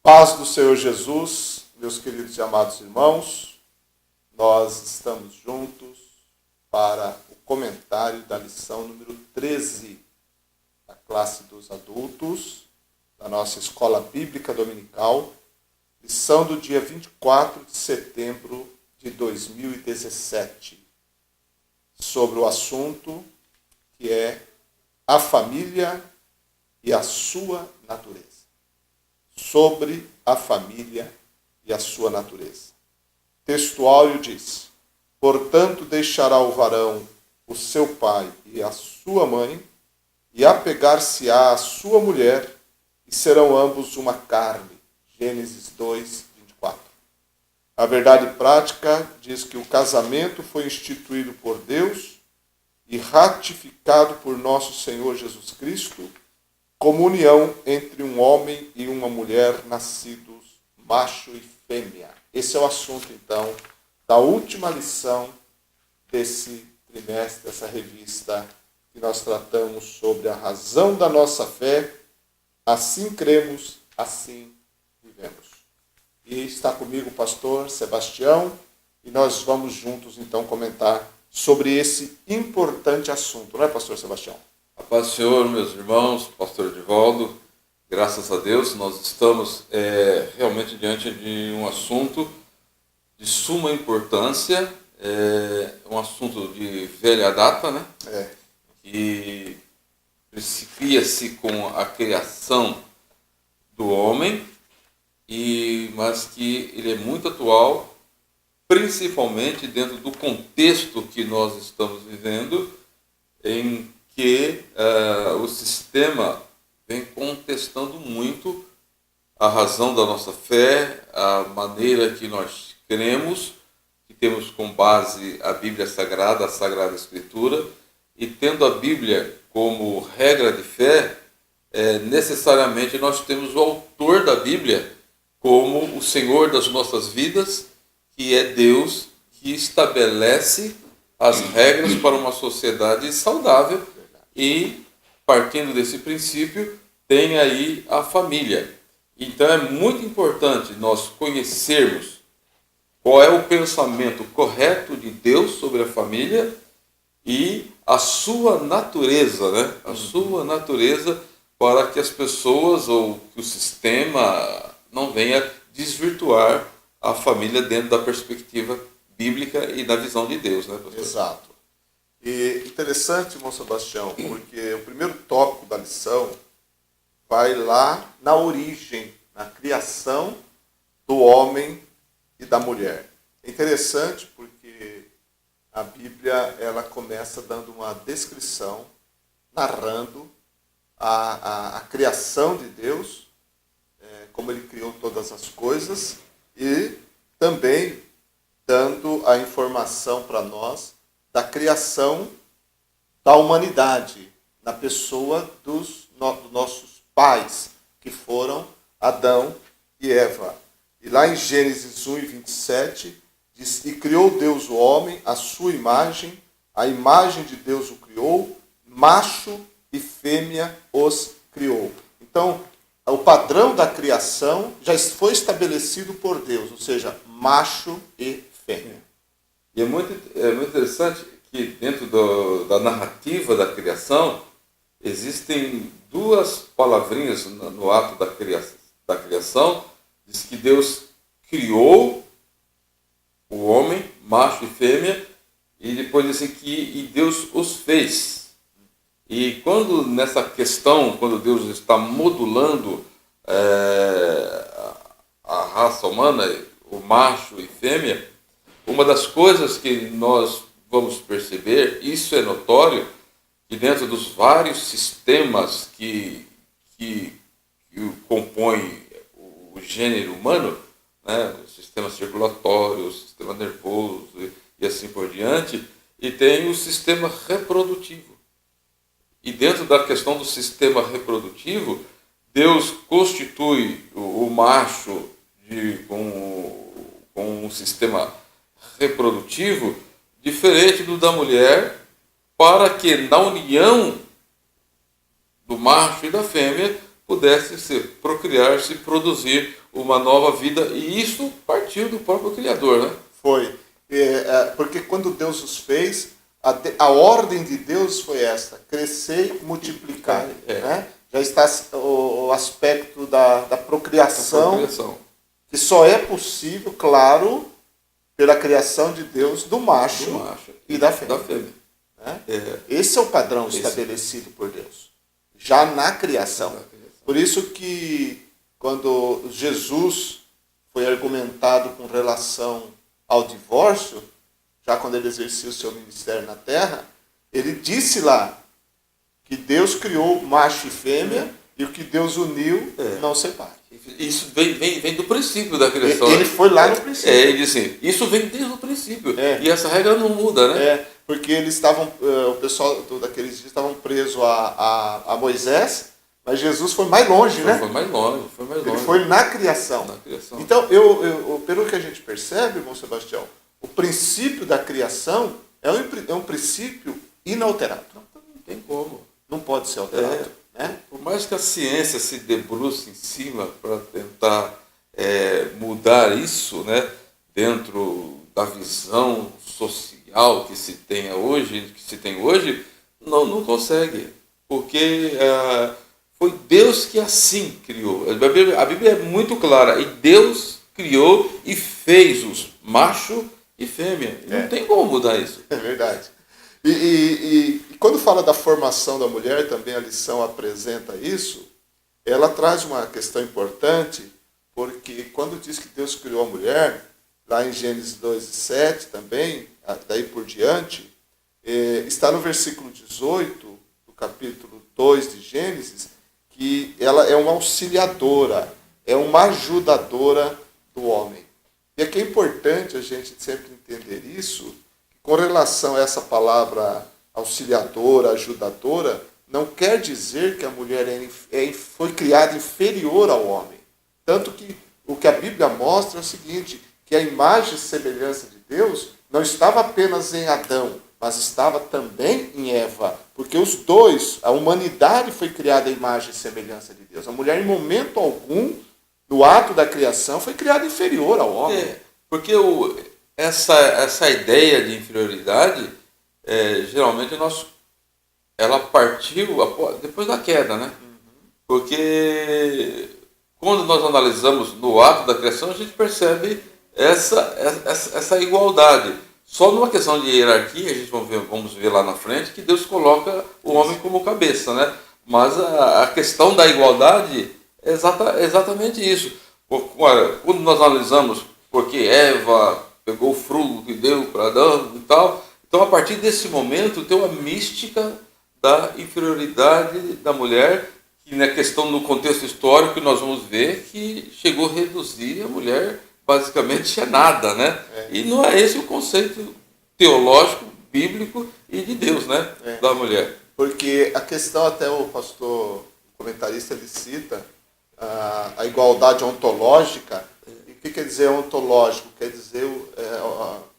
Paz do Senhor Jesus, meus queridos e amados irmãos, nós estamos juntos para o comentário da lição número 13 da classe dos adultos, da nossa escola bíblica dominical, lição do dia 24 de setembro de 2017, sobre o assunto que é a família e a sua natureza. Sobre a família e a sua natureza. Textual diz: portanto deixará o varão o seu pai e a sua mãe, e apegar-se-á à sua mulher, e serão ambos uma carne. Gênesis 2, 24. A verdade prática diz que o casamento foi instituído por Deus e ratificado por nosso Senhor Jesus Cristo, como união entre um homem e uma mulher nascidos macho e fêmea. Esse é o assunto, então, da última lição desse trimestre, dessa revista que nós tratamos sobre a razão da nossa fé. Assim cremos, assim vivemos. E está comigo o pastor Sebastião, e nós vamos juntos, então, comentar sobre esse importante assunto, não é, pastor Sebastião? A paz do Senhor, meus irmãos, pastor Edivaldo, graças a Deus, nós estamos realmente diante de um assunto de suma importância, um assunto de velha data, né? Que principia-se com a criação do homem, mas que ele é muito atual, principalmente dentro do contexto que nós estamos vivendo, em que o sistema vem contestando muito a razão da nossa fé, a maneira que nós cremos, que temos como base a Bíblia Sagrada, a Sagrada Escritura, e tendo a Bíblia como regra de fé, necessariamente nós temos o autor da Bíblia como o Senhor das nossas vidas, que é Deus que estabelece as regras para uma sociedade saudável. E, partindo desse princípio, tem aí a família. Então, é muito importante nós conhecermos qual é o pensamento correto de Deus sobre a família e a sua natureza, né? A sua natureza, para que as pessoas ou que o sistema não venha desvirtuar a família dentro da perspectiva bíblica e da visão de Deus, né, pastor? Exato. E interessante, irmão Sebastião, porque o primeiro tópico da lição vai lá na origem, na criação do homem e da mulher. É interessante porque a Bíblia ela começa dando uma descrição, narrando a criação de Deus, como ele criou todas as coisas, e também dando a informação para nós da criação da humanidade, na pessoa dos nossos pais, que foram Adão e Eva. E lá em Gênesis 1 e 27, diz: e criou Deus o homem, à sua imagem, a imagem de Deus o criou, macho e fêmea os criou. Então, o padrão da criação já foi estabelecido por Deus, ou seja, macho e fêmea. E é muito interessante que dentro da narrativa da criação existem duas palavrinhas no ato da criação. Diz que Deus criou o homem, macho e fêmea, e depois diz que Deus os fez. E quando nessa questão, quando Deus está modulando a raça humana, o macho e fêmea, uma das coisas que nós vamos perceber, isso é notório, que dentro dos vários sistemas que compõem o gênero humano, né, o sistema circulatório, o sistema nervoso e assim por diante, e tem o sistema reprodutivo. E dentro da questão do sistema reprodutivo, Deus constitui o macho com um sistema reprodutivo diferente do da mulher, para que na união do macho e da fêmea pudesse procriar-se e produzir uma nova vida, e isso partiu do próprio Criador, né? Foi. Porque quando Deus os fez, a ordem de Deus foi esta: crescer e multiplicar. Né? Já está o aspecto da procriação, que só é possível, claro, pela criação de Deus do macho e da fêmea. Né? Esse é o padrão estabelecido por Deus, já na criação. Por isso que quando Jesus foi argumentado com relação ao divórcio, já quando ele exercia o seu ministério na terra, ele disse lá que Deus criou macho e fêmea, e o que Deus uniu não separe. Isso vem do princípio da criação. Ele foi lá no princípio. Ele disse assim, isso vem desde o princípio. E essa regra não muda, né? Porque eles estavam, o pessoal daqueles dias estavam presos a Moisés, mas Jesus foi mais longe, né? Foi mais longe. Ele foi na criação. Então, pelo que a gente percebe, irmão Sebastião, o princípio da criação é um princípio inalterado. Não tem como. Não pode ser alterado. Né? Por mais que a ciência se debruce em cima para tentar mudar isso, né, dentro da visão social que se tem hoje, não consegue. Porque foi Deus que assim criou. A Bíblia é muito clara. E Deus criou e fez os macho e fêmea. Não tem como mudar isso. É verdade. E quando fala da formação da mulher, também a lição apresenta isso, ela traz uma questão importante, porque quando diz que Deus criou a mulher, lá em Gênesis 2:7 também, daí por diante, está no versículo 18, do capítulo 2 de Gênesis, que ela é uma auxiliadora, é uma ajudadora do homem. E aqui é importante a gente sempre entender isso, com relação a essa palavra auxiliadora, ajudadora, não quer dizer que a mulher foi criada inferior ao homem. Tanto que o que a Bíblia mostra é o seguinte, que a imagem e semelhança de Deus não estava apenas em Adão, mas estava também em Eva. Porque os dois, a humanidade foi criada à imagem e semelhança de Deus. A mulher, em momento algum, no ato da criação, foi criada inferior ao homem. Porque essa ideia de inferioridade, geralmente ela partiu depois da queda, né? Porque quando nós analisamos no ato da criação, a gente percebe essa igualdade. Só numa questão de hierarquia, a gente vamos ver lá na frente, que Deus coloca o homem como cabeça, né? Mas a questão da igualdade é exatamente isso. Quando nós analisamos porque Eva pegou o fruto e deu para Adão e tal, então a partir desse momento tem uma mística da inferioridade da mulher, que na questão no contexto histórico nós vamos ver que chegou a reduzir a mulher basicamente a nada, né? E não é esse o conceito teológico, bíblico e de Deus, né? Da mulher. Porque a questão, até o pastor comentarista, ele cita a igualdade ontológica. E o que quer dizer ontológico? Quer dizer,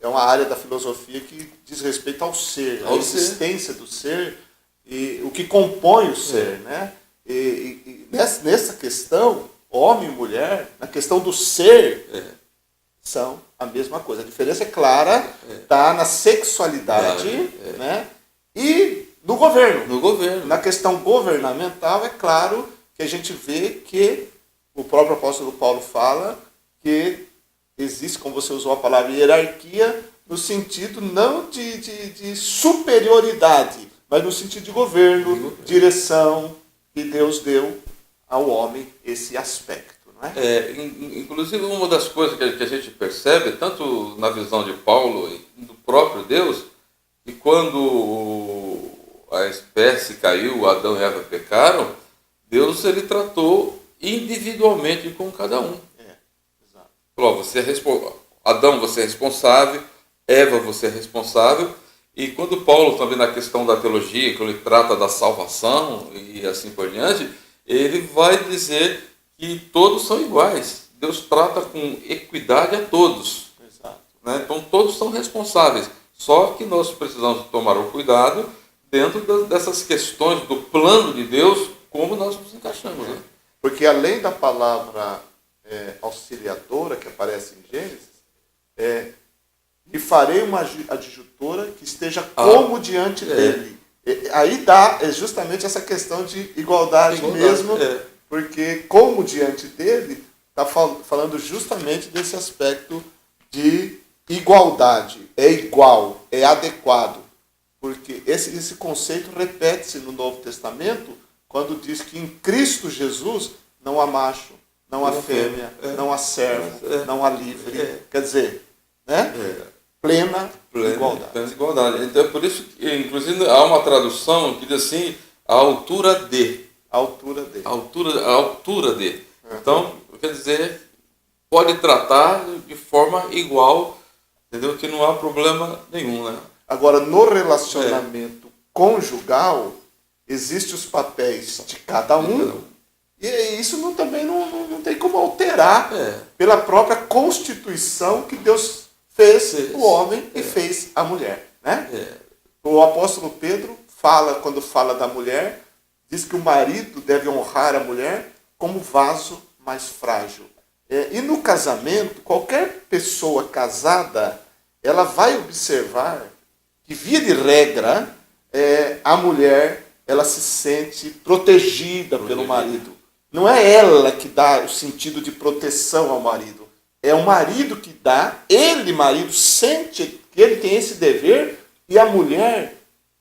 é uma área da filosofia que diz respeito ao ser, à existência do ser e o que compõe o ser, né? E nessa questão, homem e mulher, na questão do ser, são a mesma coisa. A diferença, é clara, está na sexualidade, né? E no governo. No governo. Na questão governamental, é claro que a gente vê que o próprio apóstolo Paulo fala que existe, como você usou a palavra, hierarquia, no sentido não de superioridade, mas no sentido de governo, direção, que Deus deu ao homem esse aspecto. Não é? Inclusive, uma das coisas que a gente percebe, tanto na visão de Paulo e do próprio Deus, que quando a espécie caiu, Adão e Eva pecaram, Deus ele tratou individualmente com cada um. Exato. Falou, Adão, você é responsável, Eva, você é responsável. E quando Paulo, também na questão da teologia, que ele trata da salvação e assim por diante, ele vai dizer que todos são iguais. Deus trata com equidade a todos. Exato. Né? Então todos são responsáveis. Só que nós precisamos tomar o cuidado dentro dessas questões do plano de Deus, como nós nos encaixamos. Né? Porque além da palavra auxiliadora que aparece em Gênesis, e farei uma adjutora que esteja como diante dele. Aí dá justamente essa questão de igualdade mesmo, porque como diante dele está falando justamente desse aspecto de igualdade. É igual, é adequado. Porque esse conceito repete-se no Novo Testamento quando diz que em Cristo Jesus não há macho, não há fêmea, não há servo, não há livre. Quer dizer, né? Plena igualdade. Plena igualdade. Então é por isso que, inclusive, há uma tradução que diz assim, a altura de. A altura de. A altura de. Então, quer dizer, pode tratar de forma igual, entendeu? Que não há problema nenhum, né? Agora, no relacionamento conjugal, existem os papéis de cada um, e isso também não tem como alterar pela própria constituição que Deus fez o homem e fez a mulher. Né? O apóstolo Pedro quando fala da mulher, diz que o marido deve honrar a mulher como vaso mais frágil. E no casamento, qualquer pessoa casada, ela vai observar que, via de regra, a mulher ela se sente protegida pelo marido. Não é ela que dá o sentido de proteção ao marido. É o marido que dá, ele, marido, sente que ele tem esse dever, e a mulher,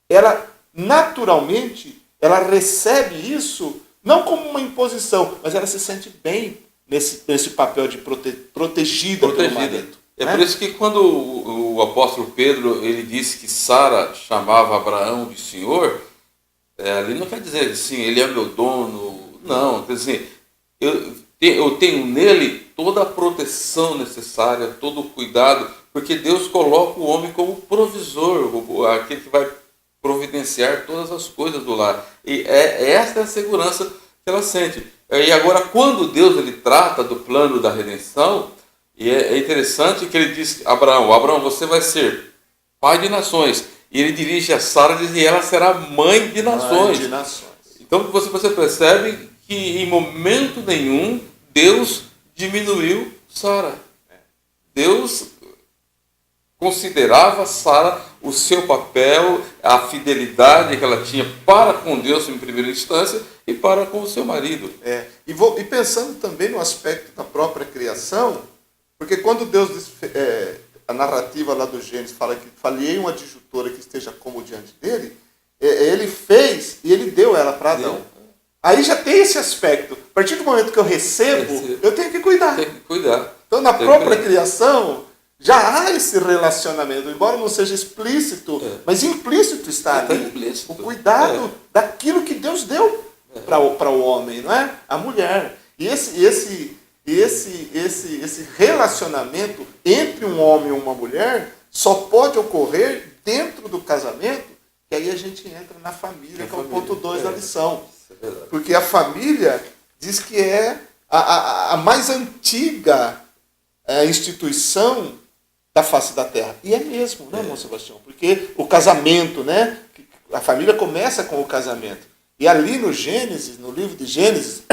ela naturalmente, ela recebe isso, não como uma imposição, mas ela se sente bem nesse papel de protegida pelo marido. Por isso que quando o apóstolo Pedro ele disse que Sara chamava Abraão de senhor, ali não quer dizer assim, ele é meu dono, não, quer dizer, eu tenho nele toda a proteção necessária, todo o cuidado, porque Deus coloca o homem como provisor, aquele que vai providenciar todas as coisas do lar. E esta é a segurança que ela sente. E agora, quando Deus ele trata do plano da redenção, e é interessante que ele diz a Abraão, você vai ser pai de nações. E ele dirige a Sara e diz que ela será mãe de nações. Então você percebe que em momento nenhum Deus diminuiu Sara. Deus considerava Sara o seu papel, a fidelidade que ela tinha para com Deus em primeira instância e para com o seu marido. E pensando também no aspecto da própria criação, porque quando Deus diz, a narrativa lá do Gênesis fala que falhei uma adjutora que esteja como diante dele, ele fez e ele deu ela para Adão. Aí já tem esse aspecto. A partir do momento que eu recebo, eu tenho que cuidar. Tem que cuidar. Então, na própria criação, já há esse relacionamento, embora não seja explícito, mas implícito está ali o cuidado daquilo que Deus deu para o homem, não é? A mulher. E esse relacionamento entre um homem e uma mulher só pode ocorrer dentro do casamento, que aí a gente entra na família, que é o ponto 2 da lição. Porque a família diz que é a mais antiga instituição da face da terra. E é mesmo, né, irmão Sebastião? Porque o casamento, né? A família começa com o casamento. E ali no Gênesis, no livro de Gênesis,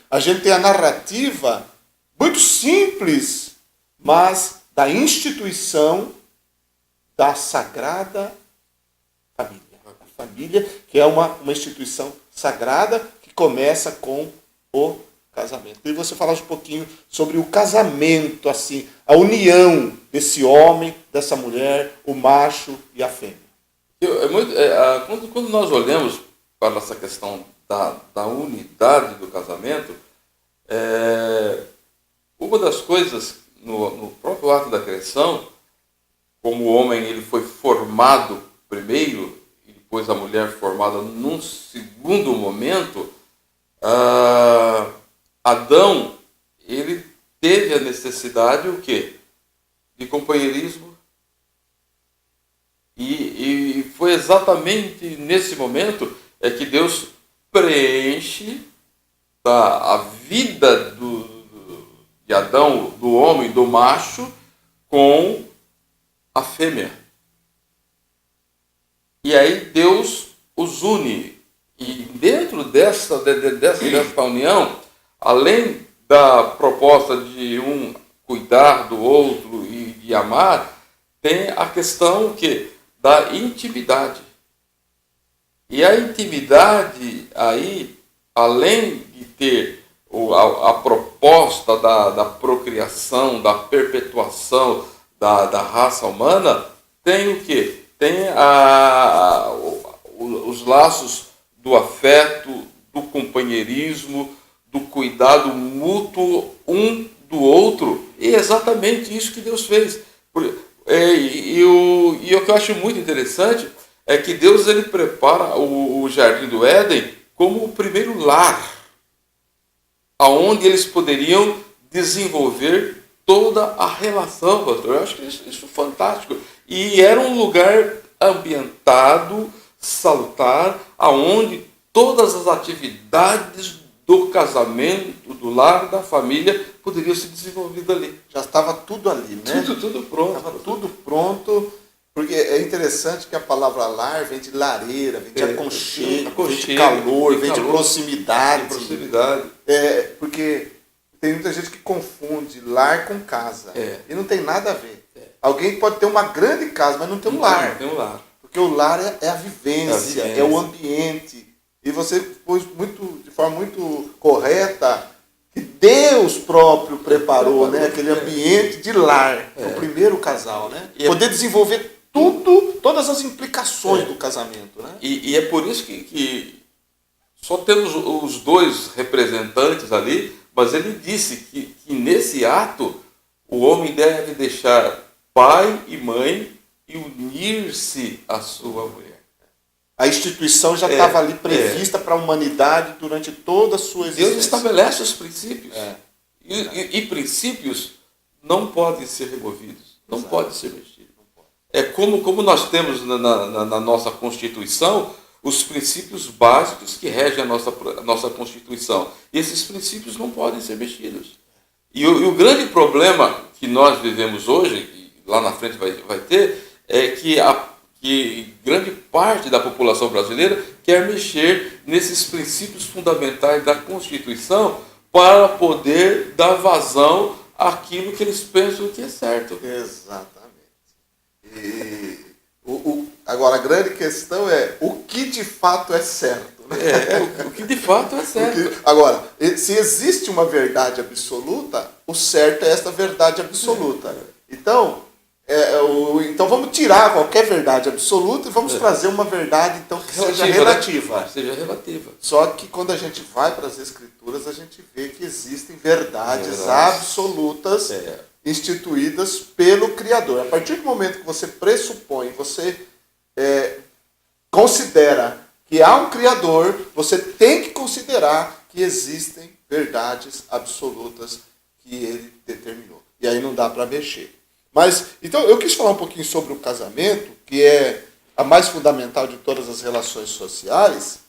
a gente tem a narrativa muito simples, mas da instituição da Sagrada Família. A família, que é uma instituição sagrada, que começa com o casamento. E você falar um pouquinho sobre o casamento, assim, a união desse homem, dessa mulher, o macho e a fêmea. Quando nós olhamos para essa questão da unidade do casamento, uma das coisas no próprio ato da criação, como o homem ele foi formado primeiro e depois a mulher formada num segundo momento, Adão ele teve a necessidade o quê? De companheirismo. E foi exatamente nesse momento que Deus preenche a vida de Adão, do homem, do macho, com a fêmea. E aí Deus os une. E dentro dessa união, além da proposta de um cuidar do outro e de amar, tem a questão que da intimidade. E a intimidade aí, além de ter a proposta da procriação, da perpetuação da raça humana, tem o quê? Tem os laços do afeto, do companheirismo, do cuidado mútuo um do outro. E é exatamente isso que Deus fez. E o que eu acho muito interessante é que Deus ele prepara o Jardim do Éden como o primeiro lar, aonde eles poderiam desenvolver toda a relação, pastor. Eu acho isso é fantástico. E era um lugar ambientado, salutar, aonde todas as atividades do casamento, do lar, da família, poderiam ser desenvolvidas ali. Já estava tudo ali, né? Tudo pronto. Estava tudo pronto, porque é interessante que a palavra lar vem de lareira, vem de aconchego, vem de calor, vem de proximidade. Porque tem muita gente que confunde lar com casa. E não tem nada a ver. Alguém pode ter uma grande casa, mas não tem um lar. Não tem um lar. Porque o lar é a vivência, é o ambiente. E você pôs de forma muito correta que Deus próprio preparou, né? Aquele ambiente de lar, o primeiro casal, né? E poder desenvolver todas as implicações do casamento, né? E é por isso que só temos os dois representantes ali, mas ele disse que nesse ato o homem deve deixar pai e mãe e unir-se à sua mulher. A instituição já estava ali prevista para a humanidade durante toda a sua existência. Deus estabelece os princípios. E princípios não podem ser removidos, não podem ser mexidos. É como nós temos na nossa Constituição os princípios básicos que regem a nossa Constituição. E esses princípios não podem ser mexidos. E o grande problema que nós vivemos hoje, e lá na frente vai ter, é que grande parte da população brasileira quer mexer nesses princípios fundamentais da Constituição para poder dar vazão àquilo que eles pensam que é certo. Exatamente. E agora, a grande questão é o que de fato é certo. Né? O que de fato é certo. Agora, se existe uma verdade absoluta, o certo é esta verdade absoluta. Então vamos tirar qualquer verdade absoluta e vamos trazer uma verdade então que seja relativa. Né? Seja relativa. Só que quando a gente vai para as Escrituras, a gente vê que existem verdades absolutas instituídas pelo Criador. A partir do momento que você pressupõe, você considera que há um Criador, você tem que considerar que existem verdades absolutas que ele determinou. E aí não dá para mexer. Mas, então, eu quis falar um pouquinho sobre o casamento, que é a mais fundamental de todas as relações sociais,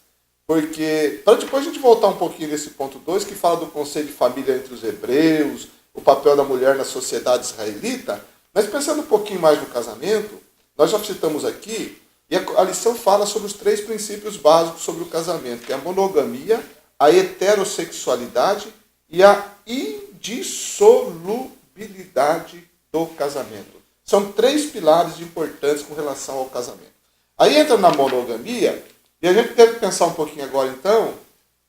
porque, para depois a gente voltar um pouquinho nesse ponto 2, que fala do conceito de família entre os hebreus, o papel da mulher na sociedade israelita, mas pensando um pouquinho mais no casamento, nós já citamos aqui, e a lição fala sobre os 3 princípios básicos sobre o casamento, que é a monogamia, a heterossexualidade e a indissolubilidade do casamento. São 3 pilares importantes com relação ao casamento. Aí entra na monogamia, e a gente deve pensar um pouquinho agora então,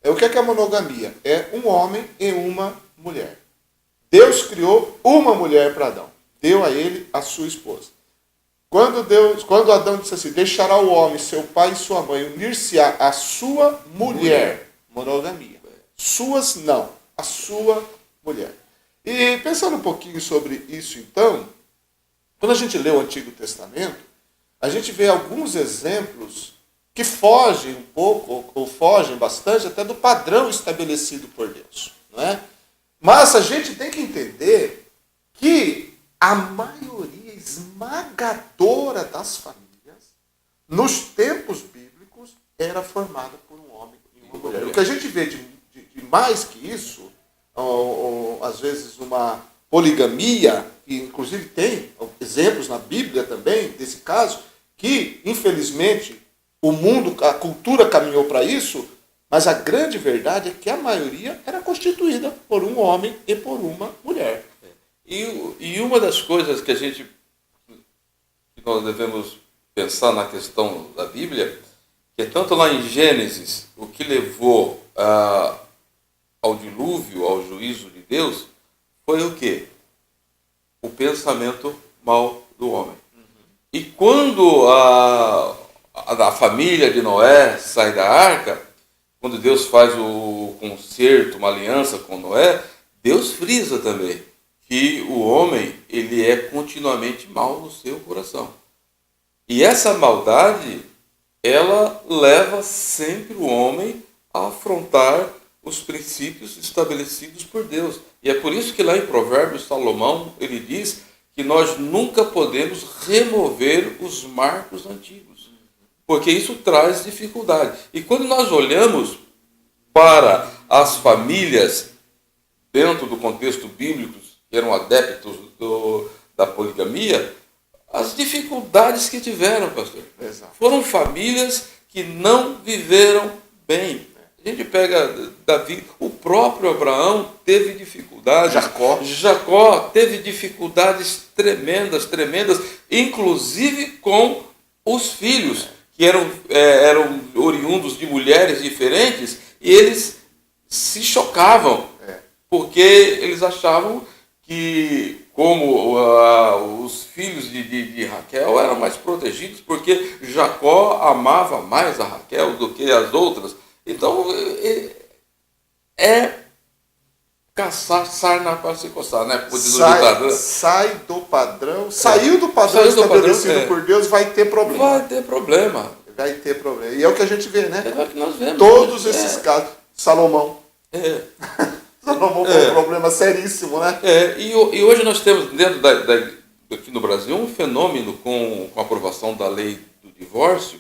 o que é a monogamia? É um homem e uma mulher. Deus criou uma mulher para Adão. Deu a ele a sua esposa. Quando Adão disse assim, deixará o homem, seu pai e sua mãe, unir-se-á a sua mulher. Monogamia. Suas não, a sua mulher. E pensando um pouquinho sobre isso então, quando a gente lê o Antigo Testamento, a gente vê alguns exemplos que fogem um pouco, ou fogem bastante, até do padrão estabelecido por Deus. Não é? Mas a gente tem que entender que a maioria esmagadora das famílias, nos tempos bíblicos, era formada por um homem e uma mulher. O que a gente vê de mais que isso, ou às vezes uma poligamia, que inclusive tem exemplos na Bíblia também, desse caso, que infelizmente o mundo, a cultura caminhou para isso, Mas a grande verdade é que a maioria era constituída por um homem e por uma mulher. E uma das coisas que nós devemos pensar na questão da Bíblia, que é tanto lá em Gênesis, o que levou ao dilúvio, ao juízo de Deus, foi o quê? O pensamento mau do homem. E quando a família de Noé sai da arca, quando Deus faz o concerto, uma aliança com Noé, Deus frisa também que o homem ele é continuamente mau no seu coração. E essa maldade, ela leva sempre o homem a afrontar os princípios estabelecidos por Deus. E é por isso que lá em Provérbios, Salomão, ele diz que nós nunca podemos remover os marcos antigos, porque isso traz dificuldade. E quando nós olhamos para as famílias dentro do contexto bíblico, que eram adeptos da poligamia, as dificuldades que tiveram, pastor. Exato. Foram famílias que não viveram bem. A gente pega Davi, o próprio Abraão teve dificuldades. Jacó teve dificuldades tremendas, inclusive com os filhos, que eram oriundos de mulheres diferentes, e eles se chocavam, porque eles achavam que, como os filhos de Raquel eram mais protegidos, porque Jacó amava mais a Raquel do que as outras. Então, é caçar sarna para se coçar, né? Saiu do padrão estabelecido por Deus, vai ter problema. Vai ter problema. E é o que a gente vê, né? É o que nós vemos. Todos esses casos. Salomão. Salomão foi um problema seríssimo, né? E hoje nós temos, dentro aqui no Brasil, um fenômeno com a aprovação da lei do divórcio,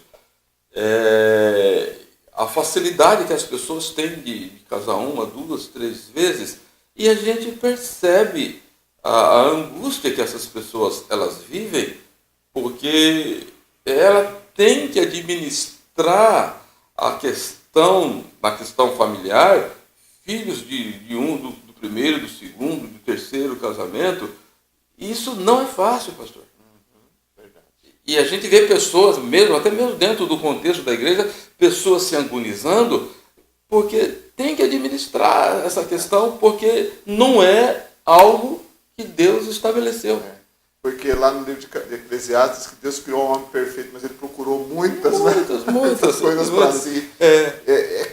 a facilidade que as pessoas têm de casar uma, duas, três vezes, e a gente percebe a angústia que essas pessoas elas vivem, porque ela tem que administrar na questão familiar, filhos do primeiro, do segundo, do terceiro casamento. E isso não é fácil, pastor. Verdade. E a gente vê pessoas, até mesmo dentro do contexto da igreja, pessoas se agonizando, porque tem que administrar essa questão, porque não é algo que Deus estabeleceu. Porque lá no livro de Eclesiastes, que Deus criou um homem perfeito, mas ele procurou muitas coisas para si.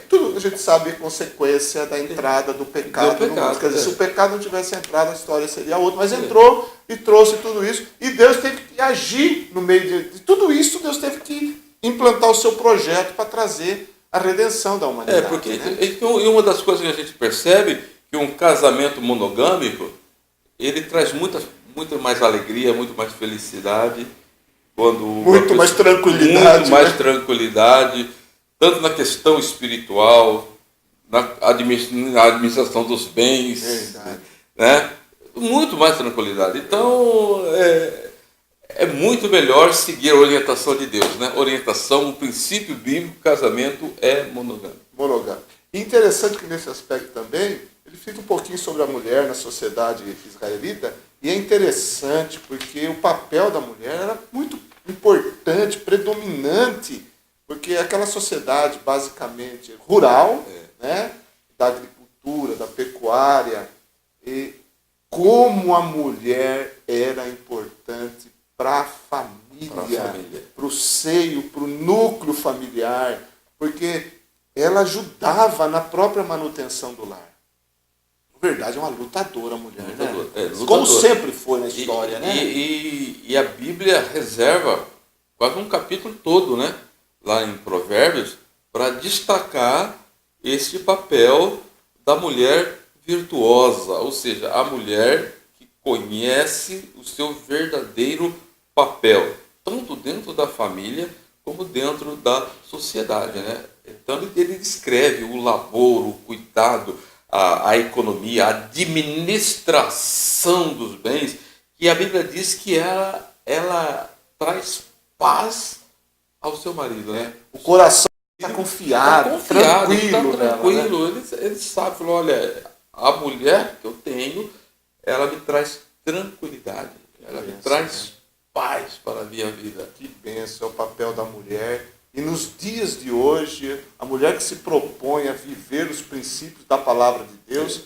Tudo a gente sabe consequência da entrada do pecado no mundo. Quer dizer, se o pecado não tivesse entrado, a história seria outra. Mas entrou e trouxe tudo isso. E Deus teve que agir no meio de tudo isso. Deus teve que implantar o seu projeto para trazer a redenção da humanidade. E uma das coisas que a gente percebe, que um casamento monogâmico, ele traz muito mais alegria, muito mais felicidade, muito mais tranquilidade, tanto na questão espiritual, na administração dos bens, né? Muito mais tranquilidade. Então, é muito melhor seguir a orientação de Deus, né? Orientação, o princípio bíblico, casamento é monogâmico. E interessante que nesse aspecto também, ele fica um pouquinho sobre a mulher na sociedade israelita, e é interessante porque o papel da mulher era muito importante, predominante, porque aquela sociedade basicamente rural, né, da agricultura, da pecuária, e como a mulher era importante para a família, para o seio, para o núcleo familiar, porque ela ajudava na própria manutenção do lar. Na verdade, é uma lutadora a mulher, né? Como sempre foi na história, né? E a Bíblia reserva quase um capítulo todo, né? Lá em Provérbios, para destacar esse papel da mulher virtuosa, ou seja, a mulher que conhece o seu verdadeiro papel, tanto dentro da família como dentro da sociedade, né? Então ele descreve o labor, o cuidado, a economia, a administração dos bens, e a Bíblia diz que ela traz paz ao seu marido, né? O coração Está confiado, tranquilo. Tranquilo. Ele sabe, falou, olha, a mulher que eu tenho, ela me traz tranquilidade, ela me traz paz para a minha vida. Que bênção é o papel da mulher. E nos dias de hoje, a mulher que se propõe a viver os princípios da palavra de Deus,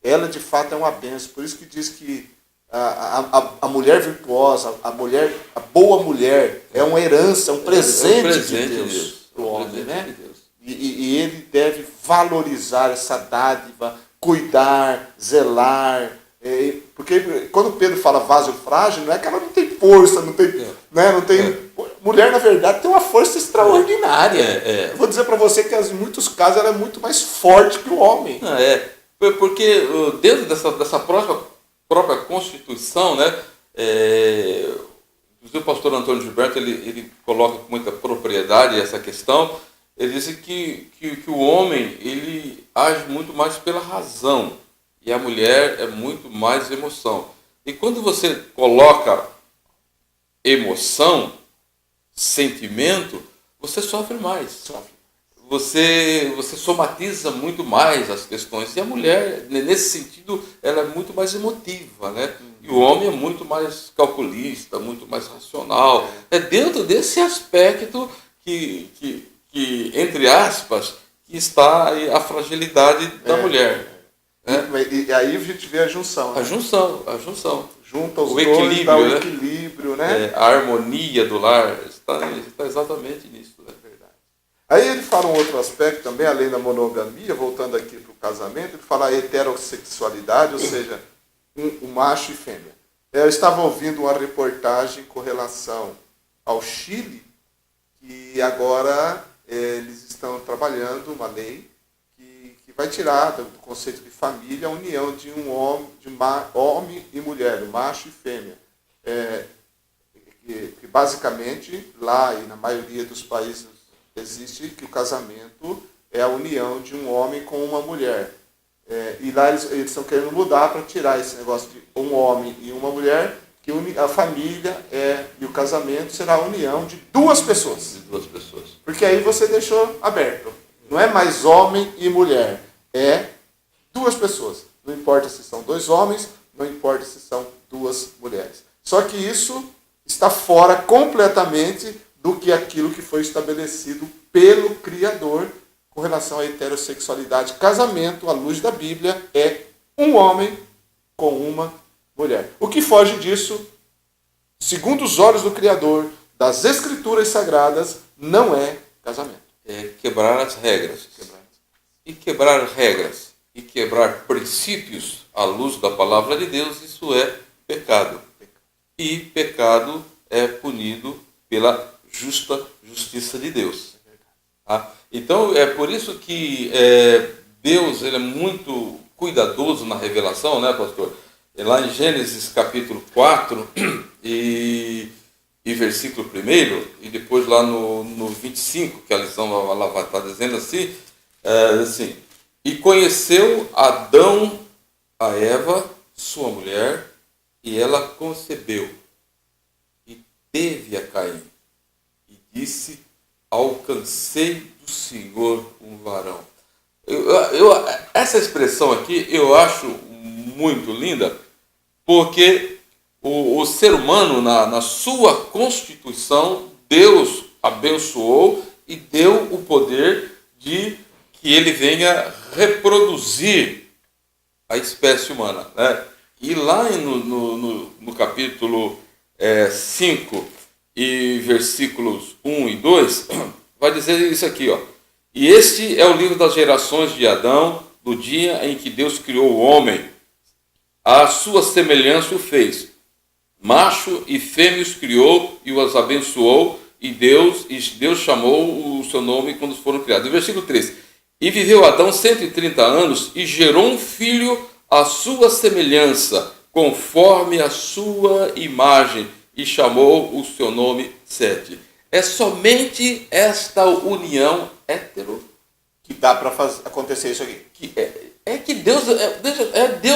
ela de fato é uma bênção. Por isso que diz que a mulher virtuosa, a boa mulher, é uma herança, um presente de Deus para o homem, né? E ele deve valorizar essa dádiva, cuidar, zelar. Porque quando Pedro fala vaso frágil, não é que ela não tem força, não tem. Né, não tem mulher, na verdade, tem uma força extraordinária. Eu vou dizer para você que em muitos casos ela é muito mais forte que o homem. Porque dentro dessa própria Constituição, né, o pastor Antônio Gilberto ele coloca com muita propriedade essa questão. Ele diz que o homem ele age muito mais pela razão e a mulher é muito mais emoção. E quando você coloca emoção, sentimento, você sofre mais. Você somatiza muito mais as questões. E a mulher, nesse sentido, ela é muito mais emotiva, né? E o homem é muito mais calculista, muito mais racional. É dentro desse aspecto que entre aspas, que está a fragilidade da mulher. E aí a gente vê a junção. Né? A junção. Junta os o dois, equilíbrio, dá o né? equilíbrio, né? A harmonia do lar está exatamente nisso. É verdade. Aí ele fala um outro aspecto também, além da monogamia, voltando aqui para o casamento, ele fala a heterossexualidade, ou seja, um macho e fêmea. Eu estava ouvindo uma reportagem com relação ao Chile, que agora eles estão trabalhando uma lei que vai tirar do conceito de família a união de um homem e mulher, macho e fêmea. Que basicamente, lá e na maioria dos países, existe que o casamento é a união de um homem com uma mulher. E lá eles estão querendo mudar para tirar esse negócio de um homem e uma mulher, que a família e o casamento será a união de duas pessoas. Porque aí você deixou aberto. Não é mais homem e mulher. É duas pessoas. Não importa se são dois homens, não importa se são duas mulheres. Só que isso está fora completamente do que aquilo que foi estabelecido pelo Criador com relação à heterossexualidade. Casamento, à luz da Bíblia, é um homem com uma mulher. O que foge disso, segundo os olhos do Criador, das Escrituras Sagradas, não é casamento. É quebrar as regras. E quebrar regras e quebrar princípios à luz da palavra de Deus, isso é pecado. E pecado é punido pela justiça de Deus. Então, é por isso que Deus ele é muito cuidadoso na revelação, né, pastor? Lá em Gênesis capítulo 4 e versículo 1, e depois lá no 25, que a lição ela vai estar dizendo assim, e conheceu Adão a Eva, sua mulher, e ela concebeu, e teve a Caim, e disse, alcancei do Senhor um varão. Essa expressão aqui eu acho muito linda, porque o ser humano, na sua constituição, Deus abençoou e deu o poder de que ele venha reproduzir a espécie humana. Né? E lá no capítulo 5 e versículos 1 e 2, vai dizer isso aqui, ó. E este é o livro das gerações de Adão, do dia em que Deus criou o homem. À sua semelhança o fez. Macho e fêmea os criou e os abençoou, e Deus chamou o seu nome quando foram criados. Versículo 3. E viveu Adão 130 anos e gerou um filho à sua semelhança, conforme a sua imagem, e chamou o seu nome Sete. É somente esta união hétero que dá para acontecer isso aqui. Que Deus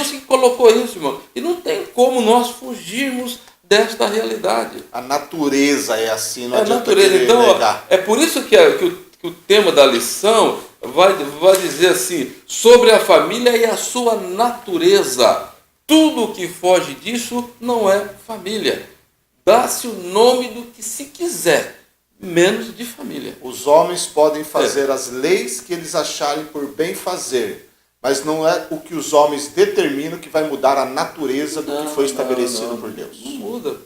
que colocou isso, irmão. E não tem como nós fugirmos desta realidade. A natureza é assim, não adianta natureza. Então, negar. é por isso que que o tema da lição vai dizer assim, sobre a família e a sua natureza. Tudo que foge disso não é família. Dá-se o nome do que se quiser, menos de família. Os homens podem fazer as leis que eles acharem por bem fazer, mas não é o que os homens determinam que vai mudar a natureza do que foi estabelecido por Deus. Não muda.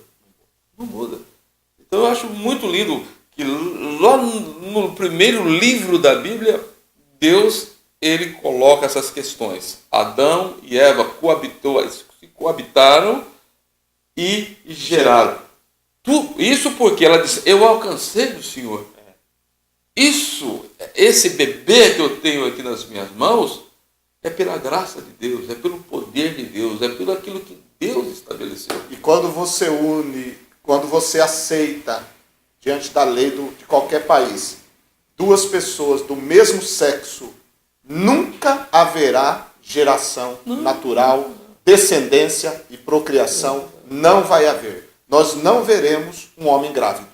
Não muda. Então eu acho muito lindo que lá no primeiro livro da Bíblia, Deus, ele coloca essas questões. Adão e Eva coabitaram e geraram. Isso porque ela disse, eu alcancei do Senhor. Esse bebê que eu tenho aqui nas minhas mãos, é pela graça de Deus, é pelo poder de Deus, é pelo aquilo que Deus estabeleceu. E quando você une, quando você aceita, diante da lei de qualquer país, duas pessoas do mesmo sexo, nunca haverá geração natural, descendência e procriação, não vai haver. Nós não veremos um homem grávido.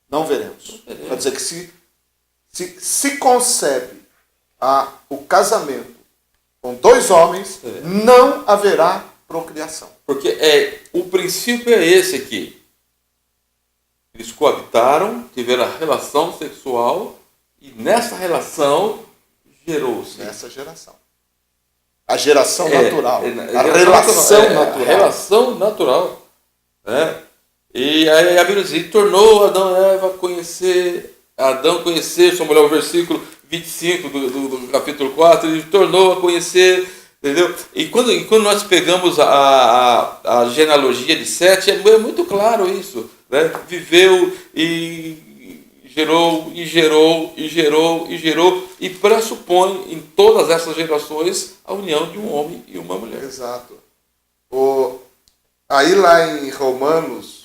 Não veremos. Quer dizer que se concebe o casamento com dois homens, não haverá procriação. Porque o princípio é esse aqui. Eles coabitaram, tiveram a relação sexual e nessa relação gerou-se. Nessa geração. A geração natural. A relação natural. A relação natural. E aí a Bíblia diz, tornou Adão e Eva Adão conhecer sua mulher, o versículo 25 do capítulo 4, ele tornou a conhecer, entendeu? E quando nós pegamos a genealogia de Sete, é muito claro isso, né? Viveu e gerou, e gerou, e gerou, e gerou, e pressupõe em todas essas gerações a união de um homem e uma mulher. Exato. Aí lá em Romanos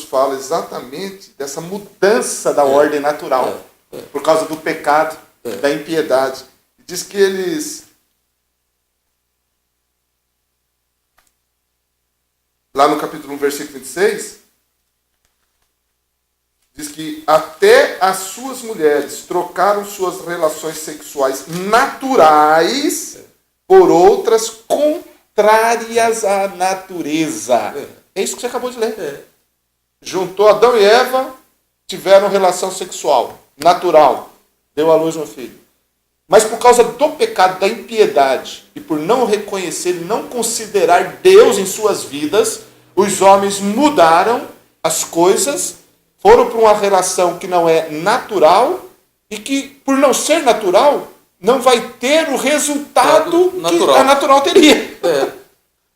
fala exatamente dessa mudança da ordem natural, por causa do pecado, da impiedade. Diz que eles, lá no capítulo 1, versículo 26, diz que até as suas mulheres trocaram suas relações sexuais naturais por outras contrárias à natureza. É isso que você acabou de ler. Juntou Adão e Eva, tiveram relação sexual natural, deu à luz um filho. Mas por causa do pecado, da impiedade, e por não reconhecer e não considerar Deus em suas vidas, os homens mudaram as coisas, foram para uma relação que não é natural, e que, por não ser natural, não vai ter o resultado que a natural teria.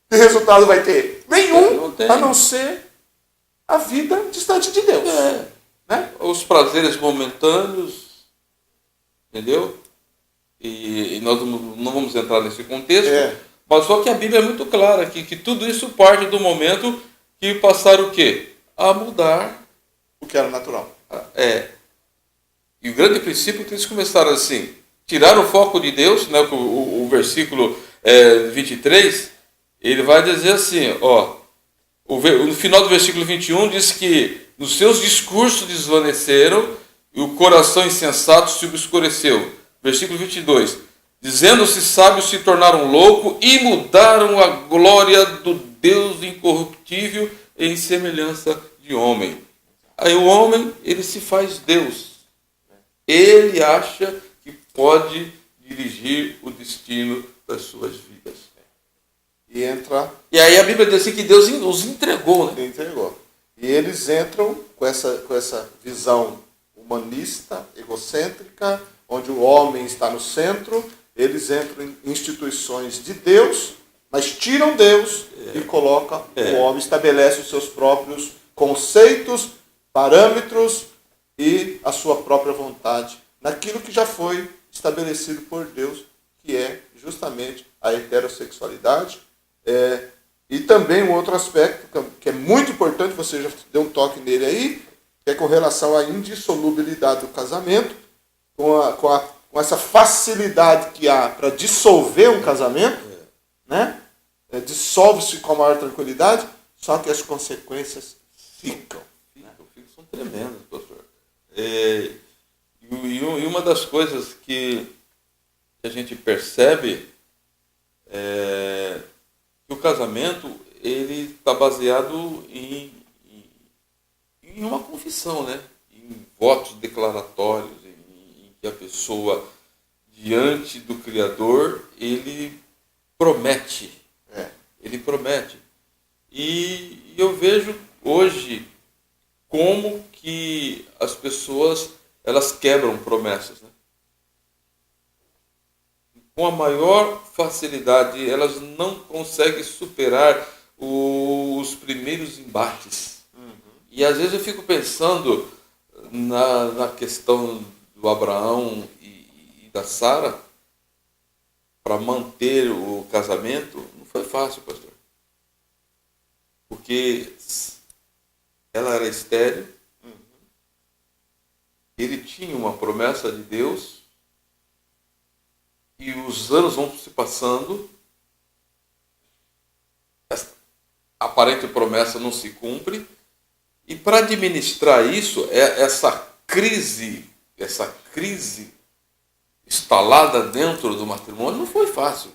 Que resultado vai ter? Nenhum, a não ser a vida distante de Deus. Né? Os prazeres momentâneos, entendeu? E nós não vamos entrar nesse contexto, mas só que a Bíblia é muito clara que tudo isso parte do momento que passaram o quê? A mudar o que era natural. E o grande princípio é que eles começaram assim, tiraram o foco de Deus, né? O versículo 23, ele vai dizer assim, no final do versículo 21 diz que nos seus discursos desvaneceram e o coração insensato se obscureceu. Versículo 22. Dizendo-se sábios se tornaram loucos e mudaram a glória do Deus incorruptível em semelhança de homem. Aí o homem, ele se faz Deus. Ele acha que pode dirigir o destino das suas vidas. E aí a Bíblia diz assim que Deus os entregou. Né? Ele entregou. E eles entram com essa visão humanista, egocêntrica, onde o homem está no centro, eles entram em instituições de Deus, mas tiram Deus e colocam o homem, estabelece os seus próprios conceitos, parâmetros e a sua própria vontade, naquilo que já foi estabelecido por Deus, que é justamente a heterossexualidade. E também um outro aspecto que é muito importante, você já deu um toque nele aí, que é com relação à indissolubilidade do casamento, com essa facilidade que há para dissolver um casamento, né? Dissolve-se com a maior tranquilidade, só que as consequências ficam. Conflitos são tremendos, pastor. E uma das coisas que a gente percebe é que o casamento ele está baseado em uma confissão, né? Em votos declaratórios, em que a pessoa, diante do Criador, ele promete. Ele promete. E eu vejo hoje como que as pessoas elas quebram promessas, né? Com a maior facilidade, elas não conseguem superar os primeiros embates. E às vezes eu fico pensando na questão do Abraão e da Sara, para manter o casamento, não foi fácil, pastor. Porque ela era estéril, ele tinha uma promessa de Deus, e os anos vão se passando, essa aparente promessa não se cumpre, e para administrar isso, essa crise instalada dentro do matrimônio não foi fácil.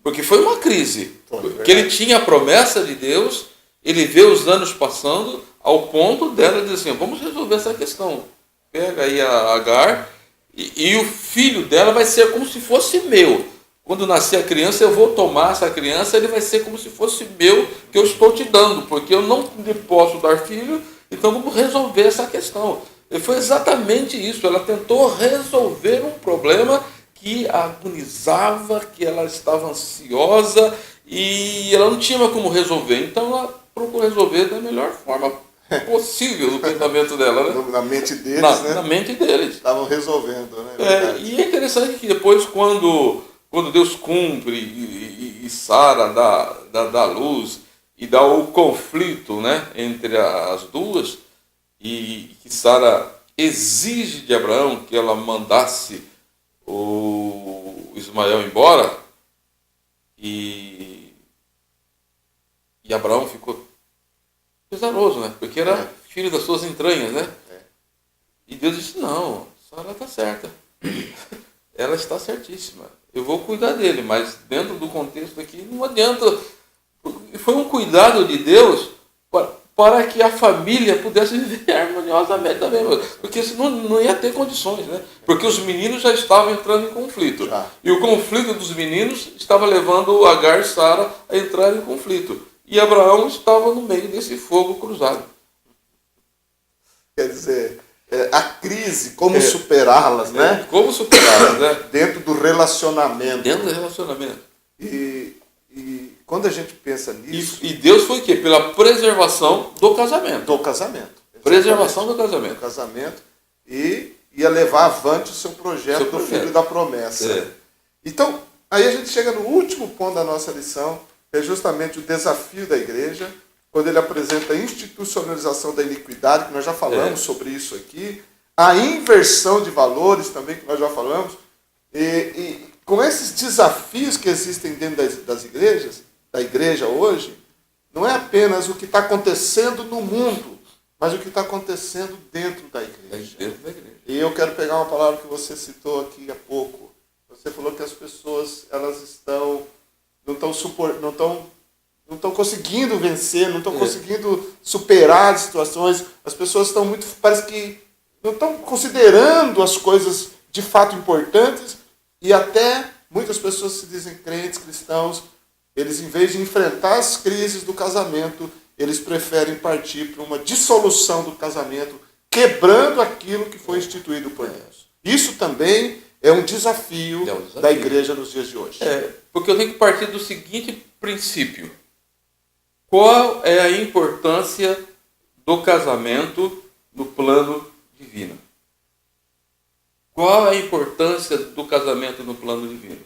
Porque foi uma crise. Porque ele tinha a promessa de Deus, ele vê os anos passando, ao ponto dela dizer assim, vamos resolver essa questão. Pega aí a Agar, e o filho dela vai ser como se fosse meu. Quando nascer a criança, eu vou tomar essa criança, ele vai ser como se fosse meu, que eu estou te dando, porque eu não lhe posso dar filho, então vamos resolver essa questão. E foi exatamente isso, ela tentou resolver um problema que a agonizava, que ela estava ansiosa e ela não tinha mais como resolver. Então ela procurou resolver da melhor forma possível no pensamento dela. Né? Na mente deles, né? Na mente deles. Estavam resolvendo, né? E é interessante que depois, quando Deus cumpre e Sara dá luz e dá o conflito, né, entre as duas, e que Sara exige de Abraão que ela mandasse o Ismael embora, e Abraão ficou pesaroso, né? Porque era filho das suas entranhas, né? E Deus disse, não, Sara está certa. Ela está certíssima. Eu vou cuidar dele, mas dentro do contexto aqui não adianta. Foi um cuidado de Deus para que a família pudesse viver harmoniosamente também, porque senão não ia ter condições, né? Porque os meninos já estavam entrando em conflito. E o conflito dos meninos estava levando Agar e Sara a entrar em conflito. E Abraão estava no meio desse fogo cruzado. Quer dizer, a crise, como superá-las, né? Como superá-las, né? Dentro do relacionamento. Dentro do relacionamento. E quando a gente pensa nisso... E Deus foi o quê? Pela preservação do casamento. Do casamento. Preservação do casamento. Do casamento. E ia levar avante o seu projeto do Filho da Promessa. Então, aí a gente chega no último ponto da nossa lição, que é justamente o desafio da igreja, quando ele apresenta a institucionalização da iniquidade, que nós já falamos sobre isso aqui, a inversão de valores também, que nós já falamos, e com esses desafios que existem dentro das igrejas, da igreja hoje, não é apenas o que está acontecendo no mundo, mas o que está acontecendo dentro da igreja. E eu quero pegar uma palavra que você citou aqui há pouco. Você falou que as pessoas elas não estão conseguindo vencer, não estão conseguindo superar as situações. As pessoas estão parece que não estão considerando as coisas de fato importantes, e até muitas pessoas se dizem crentes, cristãos, eles em vez de enfrentar as crises do casamento, eles preferem partir para uma dissolução do casamento, quebrando aquilo que foi instituído por Deus. Isso também é um desafio da igreja nos dias de hoje. Porque eu tenho que partir do seguinte princípio. Qual é a importância do casamento no plano divino? Qual é a importância do casamento no plano divino?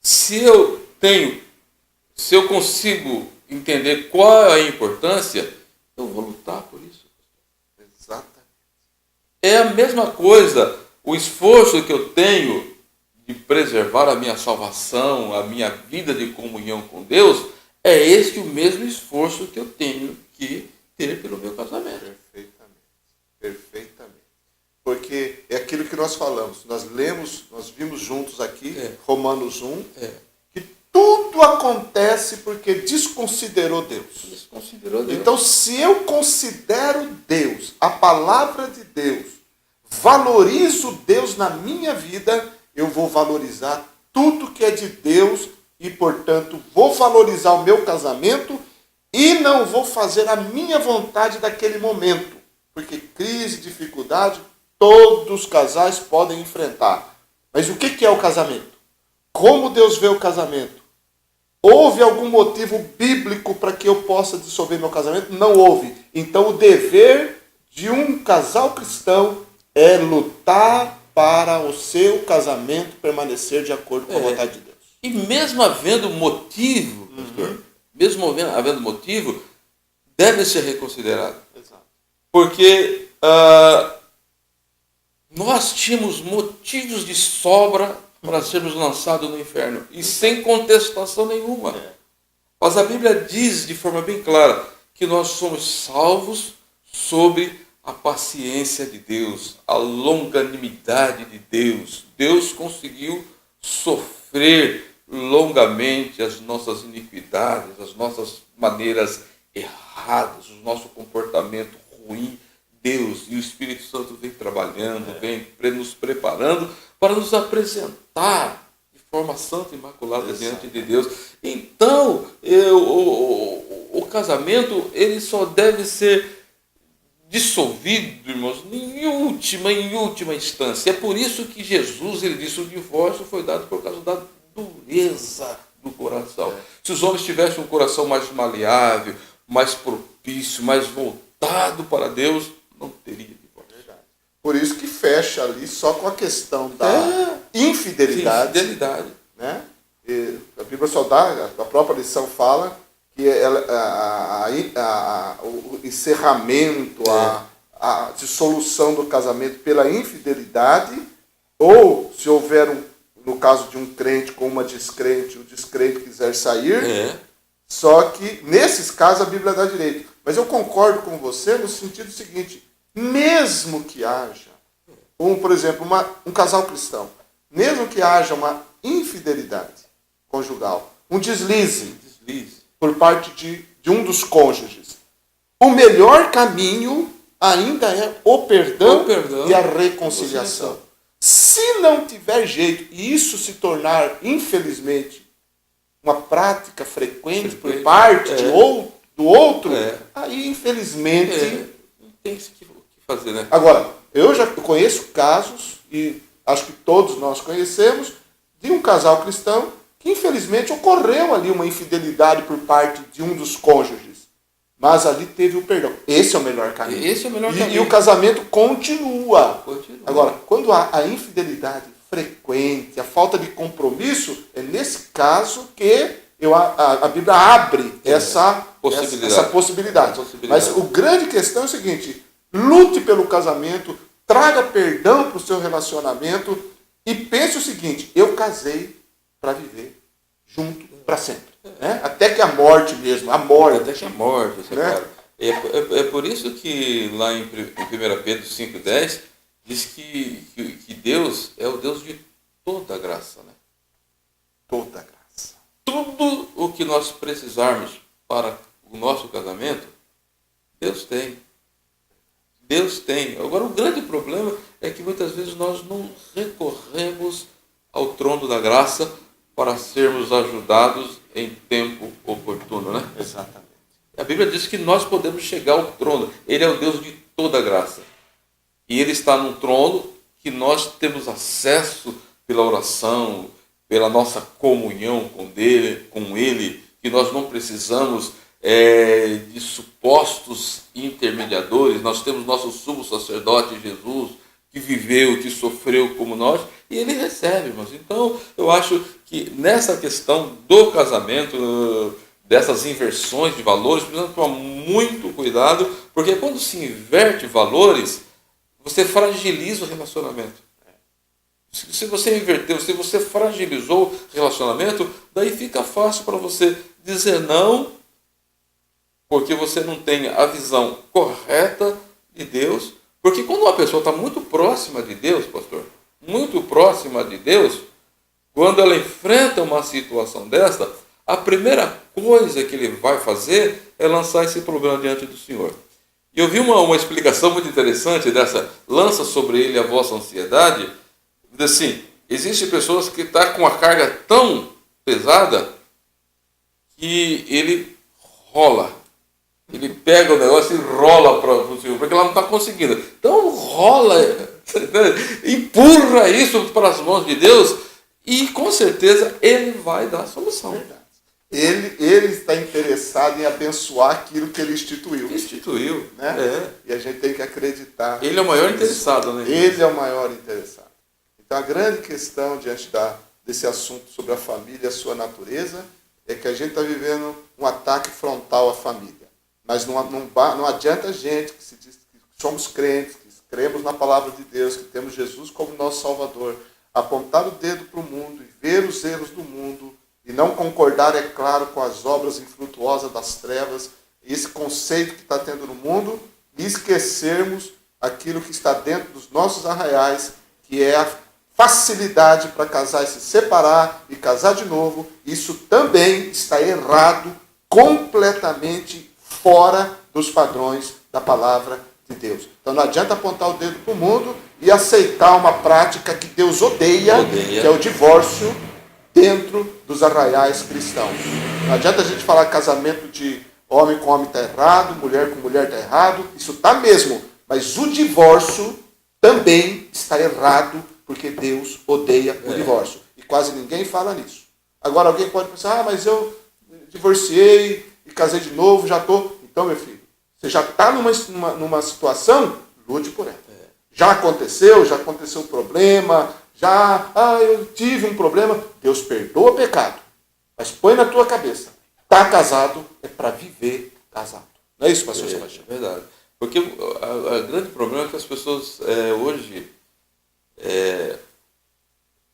Se eu consigo entender qual é a importância, eu vou lutar por isso. Exatamente. É a mesma coisa, o esforço que eu tenho de preservar a minha salvação, a minha vida de comunhão com Deus, é esse o mesmo esforço que eu tenho que ter pelo meu casamento. Perfeito. nós falamos, nós vimos juntos aqui, É. Romanos 1, É. que tudo acontece porque desconsiderou Deus. Isso considerou Deus. Então, se eu considero Deus, a palavra de Deus, valorizo Deus na minha vida, eu vou valorizar tudo que é de Deus e, portanto, vou valorizar o meu casamento e não vou fazer a minha vontade daquele momento. Porque crise, dificuldade, todos os casais podem enfrentar. Mas o que é o casamento? Como Deus vê o casamento? Houve algum motivo bíblico para que eu possa dissolver meu casamento? Não houve. Então o dever de um casal cristão é lutar para o seu casamento permanecer de acordo com a vontade de Deus. E mesmo havendo motivo, pastor, mesmo havendo motivo, deve ser reconsiderado. Exato. Porque nós tínhamos motivos de sobra para sermos lançados no inferno. E sem contestação nenhuma. Mas a Bíblia diz de forma bem clara que nós somos salvos sob a paciência de Deus, a longanimidade de Deus. Deus conseguiu sofrer longamente as nossas iniquidades, as nossas maneiras erradas, o nosso comportamento ruim. Deus e o Espírito Santo vem trabalhando, vem nos preparando para nos apresentar de forma santa e imaculada diante de Deus. Então, o casamento ele só deve ser dissolvido, irmãos, em última instância. É por isso que Jesus ele disse: o divórcio foi dado por causa da dureza do coração. Se os homens tivessem um coração mais maleável, mais propício, mais voltado para Deus, não teria divórcio. Por isso que fecha ali só com a questão da infidelidade. Né? E a Bíblia só dá, a própria lição fala que o encerramento, a dissolução do casamento pela infidelidade, ou se houver, no caso de um crente com uma descrente, o descrente quiser sair, só que nesses casos a Bíblia dá direito. Mas eu concordo com você no sentido seguinte: mesmo que haja, por exemplo, um casal cristão, mesmo que haja uma infidelidade conjugal, um deslize por parte de um dos cônjuges, o melhor caminho ainda é o perdão e a reconciliação. Se não tiver jeito, e isso se tornar, infelizmente, uma prática frequente por parte do outro, aí, infelizmente... não tem o que fazer, né? Agora, eu já conheço casos, e acho que todos nós conhecemos, de um casal cristão que, infelizmente, ocorreu ali uma infidelidade por parte de um dos cônjuges. Mas ali teve o perdão. Esse é o melhor caminho. E o casamento continua. Agora, quando há a infidelidade frequente, a falta de compromisso, é nesse caso que a Bíblia abre essa possibilidade. Mas a grande questão é o seguinte: lute pelo casamento, traga perdão para o seu relacionamento e pense o seguinte: eu casei para viver junto para sempre. Né? Até que a morte mesmo, Até que a morte, né? É por isso que lá em 1 Pedro 5,10 diz que Deus é o Deus de toda graça. Né? Toda graça. Tudo o que nós precisarmos para o nosso casamento, Deus tem. Deus tem. Agora, o grande problema é que muitas vezes nós não recorremos ao trono da graça para sermos ajudados em tempo oportuno, né? Exatamente. A Bíblia diz que nós podemos chegar ao trono. Ele é o Deus de toda graça. E Ele está num trono que nós temos acesso pela oração, pela nossa comunhão com Ele, que nós não precisamos de supostos intermediadores. Nós temos nosso sumo sacerdote Jesus, que viveu, que sofreu como nós, e Ele recebe, irmãos. Então, eu acho que nessa questão do casamento, dessas inversões de valores, precisamos tomar muito cuidado, porque quando se inverte valores, você fragiliza o relacionamento. Se você inverteu, se você fragilizou o relacionamento, daí fica fácil para você dizer não, porque você não tem a visão correta de Deus, Porque quando uma pessoa está muito próxima de Deus, pastor, muito próxima de Deus, quando ela enfrenta uma situação dessa, a primeira coisa que ele vai fazer é lançar esse problema diante do Senhor. E eu vi uma explicação muito interessante dessa, lança sobre ele a vossa ansiedade. Diz assim, existem pessoas que estão com a carga tão pesada que ele rola. Ele pega o negócio e rola para o Senhor, porque ela não está conseguindo. Então rola, empurra isso para as mãos de Deus e com certeza Ele vai dar a solução. Ele está interessado em abençoar aquilo que ele instituiu. Instituiu. Né? E a gente tem que acreditar. Ele é o maior interessado, né? Ele é o maior interessado. Então a grande questão diante desse assunto sobre a família e a sua natureza é que a gente está vivendo um ataque frontal à família. Mas não adianta a gente que se diz que somos crentes, que cremos na palavra de Deus, que temos Jesus como nosso Salvador, apontar o dedo para o mundo e ver os erros do mundo e não concordar, é claro, com as obras infrutuosas das trevas, esse conceito que está tendo no mundo, e esquecermos aquilo que está dentro dos nossos arraiais, que é a facilidade para casais se separar e casar de novo. Isso também está errado, completamente fora dos padrões da palavra de Deus. Então não adianta apontar o dedo para o mundo e aceitar uma prática que Deus odeia, que é o divórcio, dentro dos arraiais cristãos. Não adianta a gente falar casamento de homem com homem está errado, mulher com mulher está errado, isso está mesmo, mas o divórcio também está errado, porque Deus odeia o divórcio. E quase ninguém fala nisso. Agora alguém pode pensar, mas eu divorciei e casei de novo, já estou... Então, meu filho, você já está numa situação, lute por ela. Já aconteceu o problema, eu tive um problema, Deus perdoa o pecado, mas põe na tua cabeça, está casado é para viver casado. Não é isso, pastor Sebastião? É verdade. Porque o grande problema é que as pessoas hoje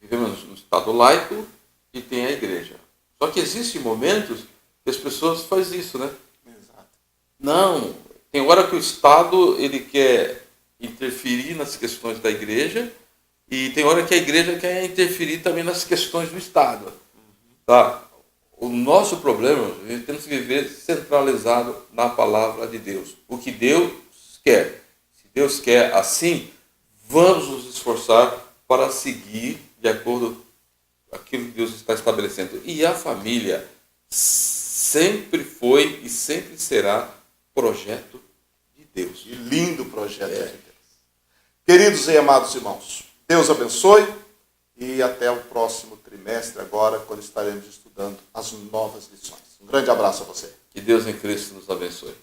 vivemos no estado laico e tem a igreja. Só que existem momentos que as pessoas fazem isso, né? Exato. Não, tem hora que o Estado ele quer interferir nas questões da igreja e tem hora que a igreja quer interferir também nas questões do Estado. Tá? O nosso problema, a gente tem que viver centralizado na palavra de Deus. O que Deus quer. Se Deus quer assim, vamos nos esforçar para seguir de acordo com aquilo que Deus está estabelecendo. E a família sempre foi e sempre será projeto de Deus. E lindo projeto de Deus. Queridos e amados irmãos, Deus abençoe e até o próximo trimestre agora, quando estaremos estudando as novas lições. Um grande abraço a você. Que Deus em Cristo nos abençoe.